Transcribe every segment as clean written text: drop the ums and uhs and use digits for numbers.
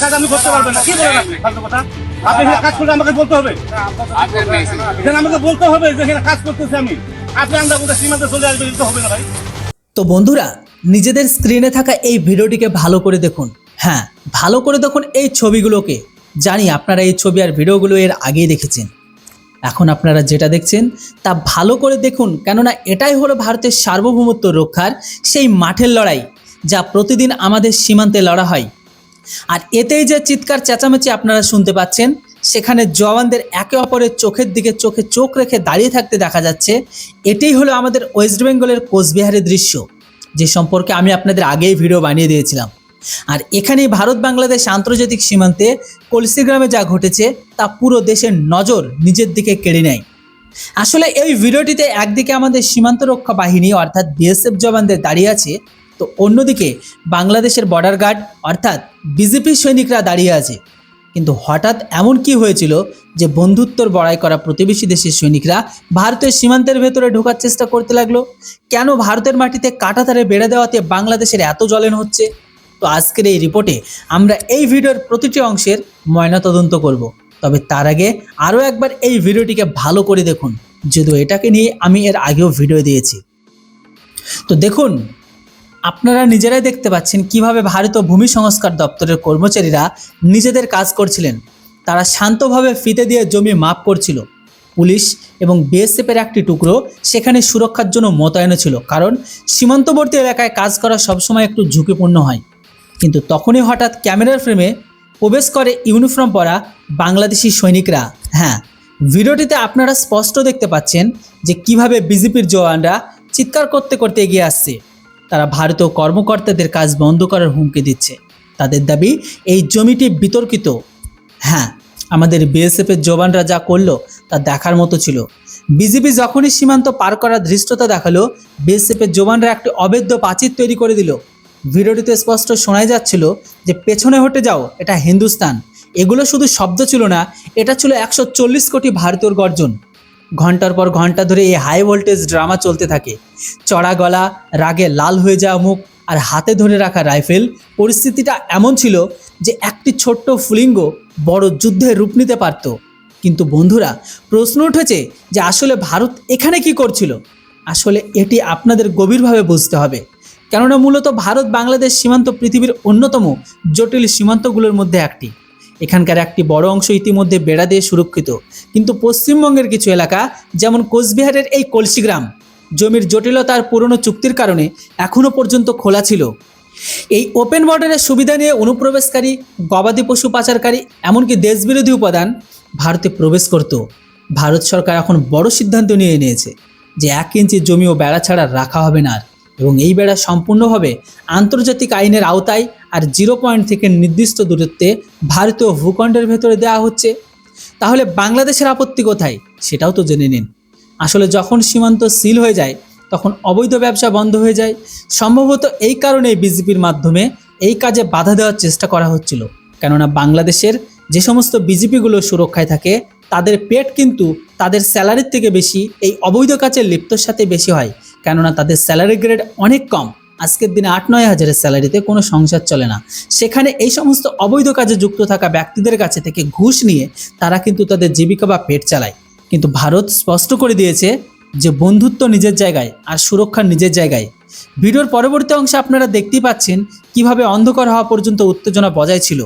কাজ আপনি করতে পারবেন না। কি বলেন আপনি ফালতু কথা? আপনি এখানে কাজ করলে আমাকে বলতে হবে, এখানে আমাকে বলতে হবে যে এখানে কাজ করতেছি আমি। আপনি আমরা কোথায় সীমান্তে চলে আসবেন, এটা হবে না ভাই। তো বন্ধুরা, নিজেদের স্ক্রিনে থাকা এই ভিডিওটিকে ভালো করে দেখুন। হ্যাঁ, ভালো করে দেখুন এই ছবিগুলোকে। জানি আপনারা এই ছবি আর ভিডিওগুলো এর আগেই দেখেছেন। এখন আপনারা যেটা দেখছেন তা ভালো করে দেখুন, কেননা এটাই হলো ভারতের সার্বভৌমত্ব রক্ষার সেই মাঠের লড়াই, যা প্রতিদিন আমাদের সীমান্তে লড়া হয়। আর এতেই যে চিৎকার চেঁচামেচি আপনারা শুনতে পাচ্ছেন, সেখানে জওয়ানদের একে অপরের চোখের দিকে চোখে চোখ রেখে দাঁড়িয়ে থাকতে দেখা যাচ্ছে। এটাই হলো আমাদের ওয়েস্ট বেঙ্গলের কোচবিহারের দৃশ্য, যে সম্পর্কে আমি আপনাদের আগেই ভিডিও বানিয়ে দিয়েছিলাম। আর এখানেই ভারত বাংলাদেশ আন্তর্জাতিক সীমান্তে কলসিগ্রামে যা ঘটেছে তা পুরো দেশের নজর নিজের দিকে কেড়ে নেয়। আসলে এই ভিডিওটিতে একদিকে আমাদের সীমান্ত রক্ষা বাহিনী অর্থাৎ বিএসএফ জওয়ানদের দাঁড়িয়ে আছে, তো অন্যদিকে বাংলাদেশের বর্ডার গার্ড অর্থাৎ বিজেপি সৈনিকরা দাঁড়িয়ে আছে। কিন্তু হঠাৎ এমন কি হয়েছিল যে বন্ধুত্বর বড়াই করা প্রতিবেশী দেশের সৈনিকরা ভারতের সীমান্তের ভেতরে ঢোকার চেষ্টা করতে লাগলো? কেন ভারতের মাটিতে কাঁটাতারে বেড়ে দেওয়াতে বাংলাদেশের এত জ্বলন হচ্ছে? তো আজকের এই রিপোর্টে আমরা এই ভিডিওর প্রতিটি অংশের ময়নাতদন্ত করব। তবে তার আগে আরও একবার এই ভিডিওটিকে ভালো করে দেখুন, যদিও এটাকে নিয়ে আমি এর আগেও ভিডিও দিয়েছি। তো দেখুন, আপনারা নিজেরাই দেখতে পাচ্ছেন কিভাবে ভারতীয় ভূমি সংস্কার দপ্তরের কর্মচারীরা নিজেদের কাজ করছিলেন। তারা শান্তভাবে ফিতে দিয়ে জমি মাপ করছিল। পুলিশ এবং বিএসএফের একটি টুকরো সেখানে সুরক্ষার জন্য মোতায়েন ছিল, কারণ সীমান্তবর্তী এলাকায় কাজ করা সবসময় একটু ঝুঁকিপূর্ণ হয়। কিন্তু তখনই হঠাৎ ক্যামেরার ফ্রেমে প্রবেশ করে ইউনিফর্ম পরা বাংলাদেশি সৈনিকরা। হ্যাঁ, ভিডিওটিতে আপনারা স্পষ্ট দেখতে পাচ্ছেন যে কিভাবে বিজেপির জওয়ানরা চিৎকার করতে করতে এগিয়ে আসছে। তারা ভারতীয় কর্মকর্তাদের কাজ বন্ধ করার হুমকি দিচ্ছে। তাদের দাবি এই জমিটি বিতর্কিত। হ্যাঁ, আমাদের বিএসএফের জওয়ানরা যা করলো তা দেখার মতো ছিল। বিজেপি যখনই সীমান্ত পার করার ধৃষ্টতা দেখালো, বিএসএফের জওয়ানরা একটি অবৈধ প্রাচীর তৈরি করে দিল। ভিডিওটিতে স্পষ্ট শোনাই যাচ্ছিল যে পেছনে হটে যাও, এটা হিন্দুস্তান। এগুলো শুধু শব্দ ছিল না, এটা ছিল 140 কোটি ভারতীয়র গর্জন। ঘন্টার পর ঘন্টা ধরে এই হাই ভোল্টেজ ড্রামা চলতে থাকে। চড়া গলা, রাগে লাল হয়ে যাওয়া মুখ আর হাতে ধরে রাখা রাইফেল। পরিস্থিতিটা এমন ছিল যে একটি ছোট্ট ফুলিঙ্গ বড় যুদ্ধের রূপ নিতে পারত। কিন্তু বন্ধুরা, প্রশ্ন উঠেছে যে আসলে ভারত এখানে কি করছিল? আসলে এটি আপনাদের গভীরভাবে বুঝতে হবে, কেননা মূলত ভারত বাংলাদেশ সীমান্ত পৃথিবীর অন্যতম জটিল সীমান্তগুলোর মধ্যে একটি। এখানকার একটি বড় অংশ ইতিমধ্যে বেড়া দিয়ে সুরক্ষিত, কিন্তু পশ্চিমবঙ্গের কিছু এলাকা যেমন কোচবিহারের এই কলসিগ্রাম জমির জটিলতার পুরনো চুক্তির কারণে এখনও পর্যন্ত খোলা ছিল। এই ওপেন বর্ডারের সুবিধা নিয়ে অনুপ্রবেশকারী, গবাদি পশু পাচারকারী, এমনকি দেশবিরোধী উপাদান ভারতে প্রবেশ করত। ভারত সরকার এখন বড় সিদ্ধান্ত নিয়ে নিয়েছে যে 1 ইঞ্চি জমিও বেড়া ছাড়া রাখা হবে না, এবং এই বেড়া সম্পূর্ণভাবে আন্তর্জাতিক আইনের আওতায় আর 0 পয়েন্ট থেকে নির্দিষ্ট দূরত্বে ভারতীয় ভূখণ্ডের ভেতরে দেওয়া হচ্ছে। তাহলে বাংলাদেশের আপত্তি কোথায় সেটাও তো জেনে নিন। আসলে যখন সীমান্ত সিল হয়ে যায় তখন অবৈধ ব্যবসা বন্ধ হয়ে যায়। সম্ভবত এই কারণেই বিজেপির মাধ্যমে এই কাজে বাধা দেওয়ার চেষ্টা করা হচ্ছিল, কেননা বাংলাদেশের যে সমস্ত বিজেপিগুলো সুরক্ষায় থাকে তাদের পেট কিন্তু তাদের স্যালারির থেকে বেশি এই অবৈধ কাজের লিপ্তর সাথে বেশি হয়, কেননা তাদের স্যালারি গ্রেড অনেক কম। আজকের দিনে 8-9 হাজারের স্যালারিতে কোনো সংসার চলে না। সেখানে এই সমস্ত অবৈধ কাজে যুক্ত থাকা ব্যক্তিদের কাছে থেকে ঘুষ নিয়ে তারা কিন্তু তাদের জীবিকা বা পেট চালায়। কিন্তু ভারত স্পষ্ট করে দিয়েছে যে বন্ধুত্ব নিজের জায়গায় আর সুরক্ষা নিজের জায়গায়। ভিডিওর পরবর্তী অংশে আপনারা দেখতেই পাচ্ছেন কিভাবে অন্ধকার হওয়া পর্যন্ত উত্তেজনা বজায় ছিল।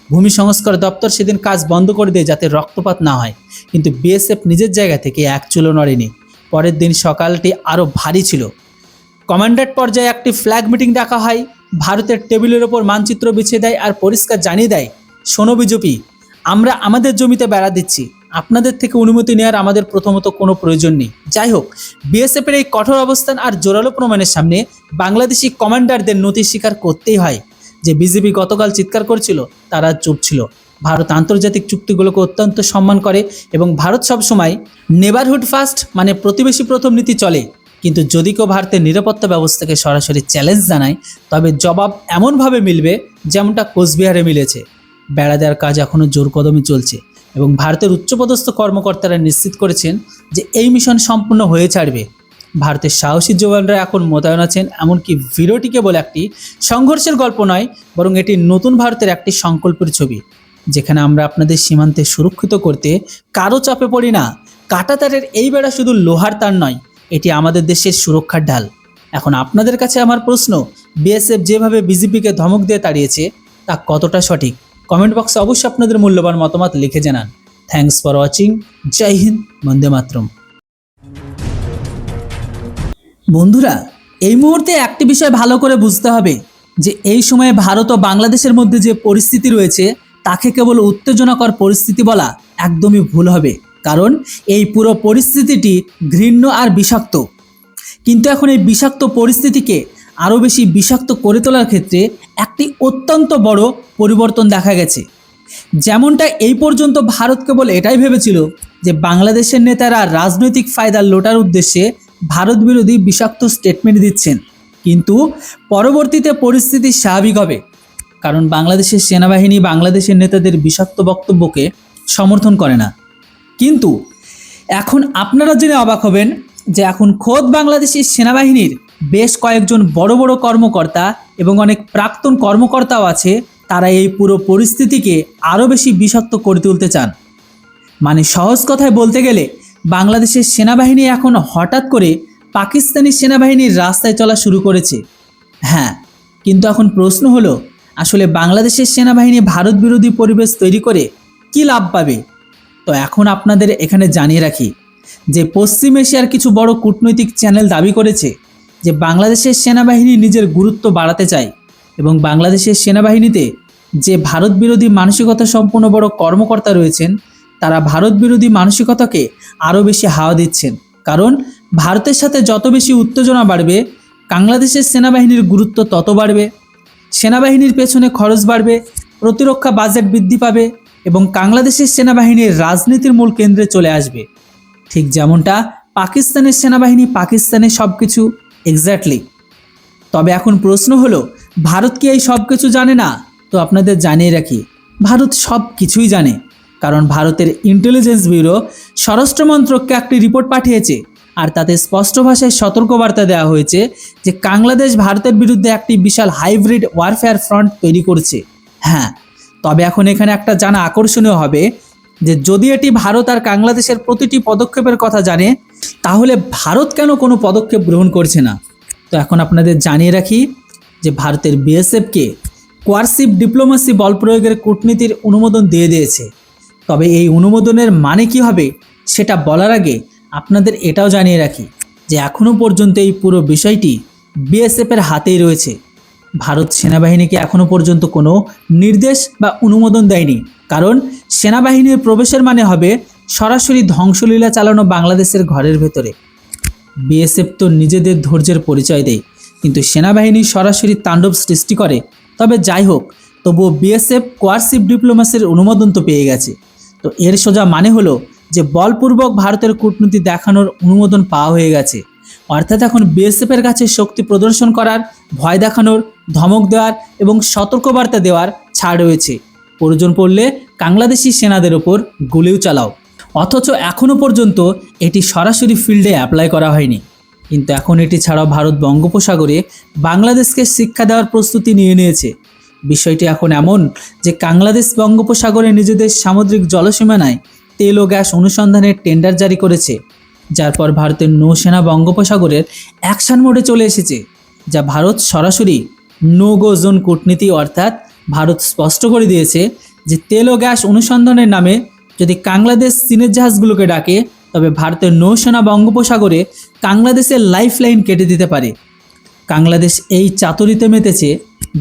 ভূমি সংস্কার দপ্তর সেদিন কাজ বন্ধ করে দেয় যাতে রক্তপাত না হয়, কিন্তু বিএসএফ নিজের জায়গা থেকে এক চুলো নড়েনি। পরের দিন সকালটি আরও ভারী ছিল। কমান্ডার পর্যায়ে একটি ফ্ল্যাগ মিটিং ডাকা হয়। ভারতের টেবিলের ওপর মানচিত্র বিছিয়ে দেয় আর পরিষ্কার জানিয়ে দেয়, শোনো বিজেপি, আমরা আমাদের জমিতে বেড়া দিচ্ছি, আপনাদের থেকে অনুমতি নেওয়ার আমাদের প্রথমত কোনো প্রয়োজন নেই। যাই হোক, বিএসএফের এই কঠোর অবস্থান আর জোরালো প্রমাণের সামনে বাংলাদেশি কমান্ডারদের নতি স্বীকার করতেই হয় যে বিজেপি গতকাল চিৎকার করছিল তারা চুপ ছিল। ভারত আন্তর্জাতিক চুক্তিগুলোকে অত্যন্ত সম্মান করে এবং ভারত সবসময় নেবারহুড ফার্স্ট মানে প্রতিবেশী প্রথম নীতি চলে। কিন্তু যদি কেউ ভারতের নিরাপত্তা ব্যবস্থাকে সরাসরি চ্যালেঞ্জ জানায়, তবে জবাব এমনভাবে মিলবে যেমনটা কোচবিহারে মিলেছে। বেড়া দেওয়ার কাজ এখনও জোর কদমে চলছে এবং ভারতের উচ্চপদস্থ কর্মকর্তারা নিশ্চিত করেছেন যে এই মিশন সম্পূর্ণ হয়ে ছাড়বে। ভারতের সাহসী জওয়ানরা এখন মোতায়েন আছেন। এমনকি ভিডিওটি কেবল একটি সংঘর্ষের গল্প নয়, বরং এটি নতুন ভারতের একটি সংকল্পের ছবি, যেখানে আমরা আপনাদের সীমান্তে সুরক্ষিত করতে কারো চাপে পড়ি না। কাঁটাতারের এই বেড়া শুধু লোহার তার নয়, এটি আমাদের দেশের সুরক্ষার ঢাল। এখন আপনাদের কাছে আমার প্রশ্ন, বিএসএফ যেভাবে বিজেপিকে ধমক দিয়ে তাড়িয়েছে তা কতটা সঠিক? কমেন্ট বক্সে অবশ্যই আপনাদের মূল্যবান মতামত লিখে জানান। Thanks for watching. জয় হিন্দ, বন্দে মাতরম। বন্ধুরা, এই মুহূর্তে একটি বিষয় ভালো করে বুঝতে হবে যে এই সময়ে ভারত ও বাংলাদেশের মধ্যে যে পরিস্থিতি রয়েছে তাকে কেবল উত্তেজনাকর পরিস্থিতি বলা একদমই ভুল হবে, কারণ এই পুরো পরিস্থিতিটি ঘৃণ্য আর বিষাক্ত। কিন্তু এখন এই বিষাক্ত পরিস্থিতিকে আরও বেশি বিষাক্ত করে তোলার ক্ষেত্রে একটি অত্যন্ত বড় পরিবর্তন দেখা গেছে। যেমনটা এই পর্যন্ত ভারত কেবল এটাই ভেবেছিল যে বাংলাদেশের নেতারা রাজনৈতিক ফায়দা লোটার উদ্দেশ্যে ভারত বিরোধী বিষাক্ত স্টেটমেন্ট দিচ্ছেন, কিন্তু পরবর্তীতে পরিস্থিতি স্বাভাবিক হবে, কারণ বাংলাদেশের সেনাবাহিনী বাংলাদেশের নেতাদের বিষাক্ত বক্তব্যকে সমর্থন করে না। কিন্তু এখন আপনারা জেনে অবাক হবেন যে এখন খোদ বাংলাদেশের সেনাবাহিনীর বেশ কয়েকজন বড় বড় কর্মকর্তা এবং অনেক প্রাক্তন কর্মকর্তাও আছে, তারা এই পুরো পরিস্থিতিকে আরও বেশি বিষাক্ত করে তুলতে চান। মানে সহজ কথায় বলতে গেলে বাংলাদেশের সেনাবাহিনী এখন হঠাৎ করে পাকিস্তানি সেনাবাহিনীর রাস্তায় চলা শুরু করেছে। হ্যাঁ, কিন্তু এখন প্রশ্ন হলো, আসলে বাংলাদেশের সেনাবাহিনী ভারত বিরোধী পরিবেশ তৈরি করে কী লাভ পাবে? তো এখন আপনাদের এখানে জানিয়ে রাখি যে পশ্চিম এশিয়ার কিছু বড় কূটনৈতিক চ্যানেল দাবি করেছে যে বাংলাদেশের সেনাবাহিনী নিজের গুরুত্ব বাড়াতে চায় এবং বাংলাদেশের সেনাবাহিনীতে যে ভারত বিরোধী মানসিকতা সম্পন্ন বড় কর্মকর্তা রয়েছেন তারা ভারত বিরোধী মানসিকতাকে আরও বেশি হাওয়া দিচ্ছেন, কারণ ভারতের সাথে যত বেশি উত্তেজনা বাড়বে বাংলাদেশের সেনাবাহিনীর গুরুত্ব তত বাড়বে, সেনাবাহিনীর পেছনে খরচ বাড়বে, প্রতিরক্ষা বাজেট বৃদ্ধি পাবে এবং বাংলাদেশের সেনাবাহিনীর রাজনীতির মূল কেন্দ্রে চলে আসবে। ঠিক যেমনটা পাকিস্তানের সেনাবাহিনী পাকিস্তানের সব কিছু এক্স্যাক্টলি। তবে এখন প্রশ্ন হলো, ভারত কি এই সব কিছু জানে না? তো আপনাদের জানিয়ে রাখি, ভারত সব কিছুই জানে, কারণ ভারতের ইন্টেলিজেন্স ব্যুরো স্বরাষ্ট্র মন্ত্রককে একটি রিপোর্ট পাঠিয়েছে, আর তাতে স্পষ্ট ভাষায় সতর্কবার্তা দেওয়া হয়েছে যে বাংলাদেশ ভারতের বিরুদ্ধে একটি বিশাল হাইব্রিড ওয়ারফেয়ার ফ্রন্ট তৈরি করছে। হ্যাঁ, তবে এখন এখানে একটা জানা আকর্ষণীয় হবে যে যদি এটি ভারত আর বাংলাদেশের প্রতিটি পদক্ষেপের কথা জানে, তাহলে ভারত কেন কোনো পদক্ষেপ গ্রহণ করছে না? তো এখন আপনাদের জানিয়ে রাখি যে ভারতের বিএসএফকে কোয়ারসিভ ডিপ্লোমেসি বল প্রয়োগের কূটনীতির অনুমোদন দিয়ে দিয়েছে। তবে এই অনুমোদনের মানে কি হবে সেটা বলার আগে আপনাদের এটাও জানিয়ে রাখি যে এখনও পর্যন্ত এই পুরো বিষয়টি বিএসএফের হাতেই রয়েছে। ভারত সেনাবাহিনীকে এখনও পর্যন্ত কোনো নির্দেশ বা অনুমোদন দেয়নি, কারণ সেনাবাহিনীর প্রবেশের মানে হবে সরাসরি ধ্বংসলীলা চালানো বাংলাদেশের ঘরের ভেতরে। বিএসএফ তো নিজেদের ধৈর্যের পরিচয় দেয়, কিন্তু সেনাবাহিনী সরাসরি তাণ্ডব সৃষ্টি করে। তবে যাই হোক, তবুও বিএসএফ কোয়ারসিভ ডিপ্লোমেসির অনুমোদন তো পেয়ে গেছে। তো এর সোজা মানে হলো যে বলপূর্বক ভারতের কূটনীতি দেখানোর অনুমোদন পাওয়া হয়ে গেছে, অর্থাৎ এখন বিএসএফের কাছে শক্তি প্রদর্শন করার, ভয় দেখানোর, ধমক দেওয়ার এবং সতর্কবার্তা দেওয়ার ছাড় রয়েছে। প্রয়োজন পড়লে বাংলাদেশি সেনাদের ওপর গুলিও চালাও। অথচ এখনও পর্যন্ত এটি সরাসরি ফিল্ডে অ্যাপ্লাই করা হয়নি, কিন্তু এখন এটি ছাড়াও ভারত বঙ্গোপসাগরে বাংলাদেশকে শিক্ষা দেওয়ার প্রস্তুতি নিয়ে নিয়েছে। বিষয়টি এখন এমন যে বাংলাদেশ বঙ্গোপসাগরে নিজেদের সামুদ্রিক জলসীমানায় তেল ও গ্যাস অনুসন্ধানের টেন্ডার জারি করেছে, যার পর ভারতের নৌসেনা বঙ্গোপসাগরের অ্যাকশন মোডে চলে এসেছে, যা ভারত সরাসরি নো গো জোন কূটনীতি, অর্থাৎ ভারত স্পষ্ট করে দিয়েছে যে তেল ও গ্যাস অনুসন্ধানের নামে যদি বাংলাদেশ চীনের জাহাজগুলোকে ডাকে তবে ভারতের নৌসেনা বঙ্গোপসাগরে বাংলাদেশের লাইফ লাইন কেটে দিতে পারে। বাংলাদেশ এই চাতুরিতে মেতেছে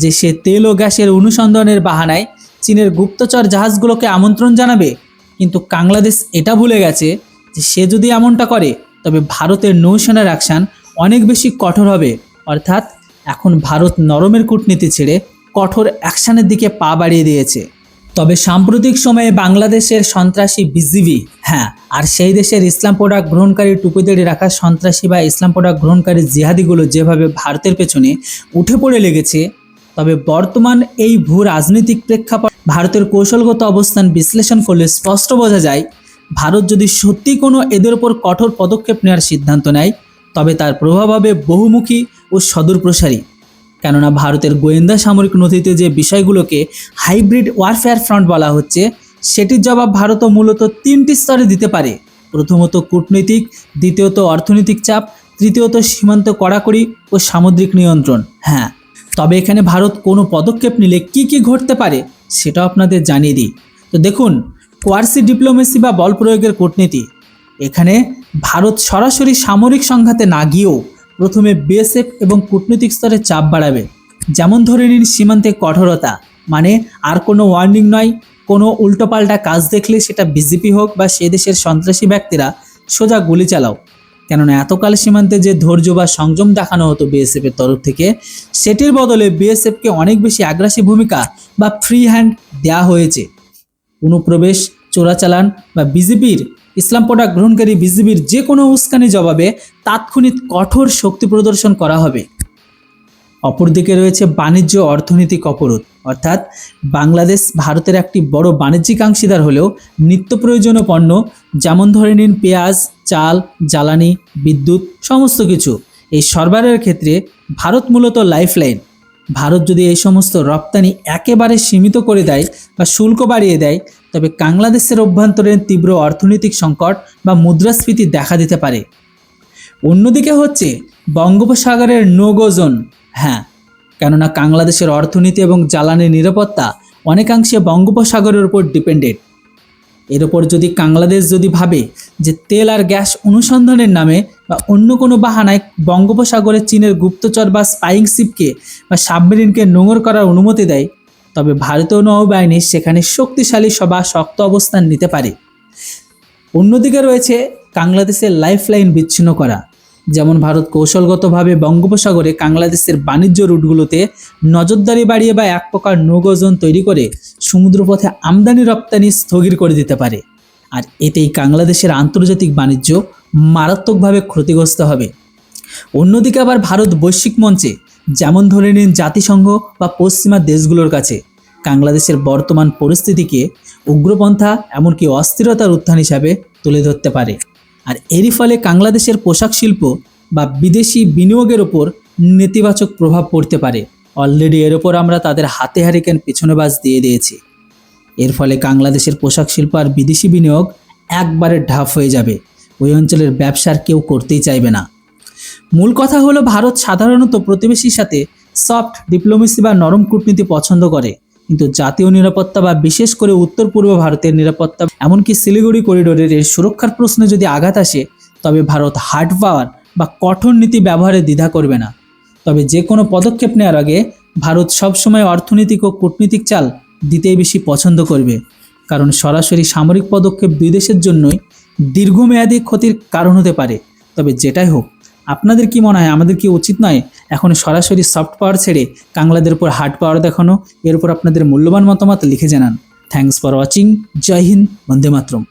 যে সে তেল ও গ্যাসের অনুসন্ধানের বাহানায় চীনের গুপ্তচর জাহাজগুলোকে আমন্ত্রণ জানাবে, কিন্তু বাংলাদেশ এটা ভুলে গেছে যে সে যদি এমনটা করে তবে ভারতের নৌসেনার অ্যাকশন অনেক বেশি কঠোর হবে। অর্থাৎ এখন ভারত নরমের কূটনীতি ছেড়ে কঠোর অ্যাকশনের দিকে পা বাড়িয়ে দিয়েছে। তবে সাম্প্রতিক সময়ে বাংলাদেশের সন্ত্রাসী বিজিবি, হ্যাঁ, আর সেই দেশের ইসলাম প্রোডাক্ট গ্রহণকারী টুপিদের রাখা সন্ত্রাসী বা ইসলাম প্রোডাক্ট গ্রহণকারী জিহাদিগুলো যেভাবে ভারতের পেছনে উঠে পড়ে লেগেছে, তবে বর্তমান এই ভূ রাজনৈতিক প্রেক্ষাপট ভারতের কৌশলগত অবস্থান বিশ্লেষণ করলে স্পষ্ট বোঝা যায় ভারত যদি সত্যি কোনো এদের ওপর কঠোর পদক্ষেপ নেওয়ার সিদ্ধান্ত নেয় তবে তার প্রভাব হবে বহুমুখী ও সদূরপ্রসারী। কেননা ভারতের গোয়েন্দা সামরিক নথিতে যে বিষয়গুলোকে হাইব্রিড ওয়ারফেয়ার ফ্রন্ট বলা হচ্ছে, সেটির জবাব ভারতও মূলত 3টি স্তরে দিতে পারে। প্রথমত কূটনৈতিক, দ্বিতীয়ত অর্থনৈতিক চাপ, তৃতীয়ত সীমান্ত কড়াকড়ি ও সামুদ্রিক নিয়ন্ত্রণ। হ্যাঁ, তবে এখানে ভারত কোনো পদক্ষেপ নিলে কি কি ঘটতে পারে সেটাও আপনাদের জানিয়ে দিই। তো দেখুন, কোয়ার্সি ডিপ্লোমেসি বা বল প্রয়োগের কূটনীতি। এখানে ভারত সরাসরি সামরিক সংঘাতে না গিয়েও প্রথমে বিএসএফ এবং কূটনৈতিক স্তরে চাপ বাড়াবে। যেমন ধরে নিন সীমান্তে কঠোরতা, মানে আর কোনো ওয়ার্নিং নয়, কোনো উল্টোপাল্টা কাজ দেখলে সেটা বিজেপি হোক বা সে দেশের সন্ত্রাসী ব্যক্তিরা সোজা গুলি চালাও। কেননা এতকাল সীমান্তে যে ধৈর্য বা সংযম দেখানো হতো বিএসএফের তরফ থেকে, সেটির বদলে বিএসএফকে অনেক বেশি আগ্রাসী ভূমিকা বা ফ্রি হ্যান্ড দেওয়া হয়েছে। অনুপ্রবেশ, চোরাচালান বা বিজেপির ইসলাম প্রোডাক্ট গ্রহণকারী বিজেপির যে কোনো উস্কানি জবাবে তাৎক্ষণিক কঠোর শক্তি প্রদর্শন করা হবে। অপরদিকে রয়েছে বাণিজ্য অর্থনৈতিক অবরোধ, অর্থাৎ বাংলাদেশ ভারতের একটি বড় বাণিজ্যিক অংশীদার হলেও নিত্য প্রয়োজনীয় পণ্য যেমন ধরে নিন পেঁয়াজ, চাল, জ্বালানি, বিদ্যুৎ সমস্ত কিছু এই সরবরাহের ক্ষেত্রে ভারত মূলত লাইফলাইন। ভারত যদি এই সমস্ত রপ্তানি একেবারে সীমিত করে দেয় বা শুল্ক বাড়িয়ে দেয়, তবে বাংলাদেশের অভ্যন্তরীণ তীব্র অর্থনৈতিক সংকট বা মুদ্রাস্ফীতি দেখা দিতে পারে। অন্যদিকে হচ্ছে বঙ্গোপসাগরের নো গো জোন। হ্যাঁ, কেননা বাংলাদেশের অর্থনীতি এবং জ্বালানি নিরাপত্তা অনেকাংশে বঙ্গোপসাগরের উপর ডিপেন্ডেন্ট। এর ওপর যদি বাংলাদেশ ভাবে যে তেল আর গ্যাস অনুসন্ধানের নামে বা অন্য কোনো বাহানায় বঙ্গোপসাগরে চীনের গুপ্তচর বা স্পাইং শিপকে বা সাবমেরিনকে নোঙর করার অনুমতি দেয়, তবে ভারতীয় নৌবাহিনী সেখানে শক্তিশালী বা শক্ত অবস্থান নিতে পারে। অন্যদিকে রয়েছে বাংলাদেশের লাইফলাইন বিচ্ছিন্ন করা। যেমন ভারত কৌশলগতভাবে বঙ্গোপসাগরে বাংলাদেশের বাণিজ্য রুটগুলোতে নজরদারি বাড়িয়ে বা এক প্রকার নো গো জোন তৈরি করে সমুদ্রপথে আমদানি রপ্তানি স্থগিত করে দিতে পারে। আর এতেই বাংলাদেশের আন্তর্জাতিক বাণিজ্য মারাত্মকভাবে ক্ষতিগ্রস্ত হবে। অন্যদিকে আবার ভারত বৈশ্বিক মঞ্চে যেমন ধরে নিন জাতিসংঘ বা পশ্চিমা দেশগুলোর কাছে বাংলাদেশের বর্তমান পরিস্থিতিকে উগ্রপন্থা এমনকি অস্থিরতার উত্থান হিসাবে তুলে ধরতে পারে। আর এরই ফলে বাংলাদেশের পোশাক শিল্প বা বিদেশি বিনিয়োগের ওপর নেতিবাচক প্রভাব পড়তে পারে। অলরেডি এর ওপর আমরা তাদের হাতে হারিকেন পিছনে বাজ দিয়ে দিয়েছি। এর ফলে বাংলাদেশের পোশাক শিল্প আর বিদেশি বিনিয়োগ একবারে ঢাপ হয়ে যাবে। ওই অঞ্চলের ব্যবসার কেউ করতেই চাইবে না। মূল কথা হলো, ভারত সাধারণত প্রতিবেশীর সাথে সফট ডিপ্লোমেসি বা নরম কূটনীতি পছন্দ করে, কিন্তু জাতীয় নিরাপত্তা বা বিশেষ করে উত্তর পূর্ব ভারতের নিরাপত্তা এমনকি শিলিগুড়ি করিডোরের এর সুরক্ষার প্রশ্নে যদি আঘাত আসে, তবে ভারত হার্ড পাওয়ার বা কঠোর নীতি ব্যবহারে দ্বিধা করবে না। তবে যে কোনো পদক্ষেপ নেওয়ার আগে ভারত সবসময় অর্থনৈতিক ও কূটনীতিক চাল দিতেই বেশি পছন্দ করবে, কারণ সরাসরি সামরিক পদক্ষেপ দুই দেশের জন্যই দীর্ঘমেয়াদী ক্ষতির কারণ হতে পারে। তবে যেটাই হোক, আপনাদের কি মনে হয়, আমাদের কি উচিত নয় এখন সরাসরি সফট পাওয়ার ছেড়ে বাংলাদেশের উপর হার্ড পাওয়ার দেখানো? এর উপর আপনাদের মূল্যবান মতামত লিখে জানান। Thanks for watching. Joy Hind, Vande Mataram.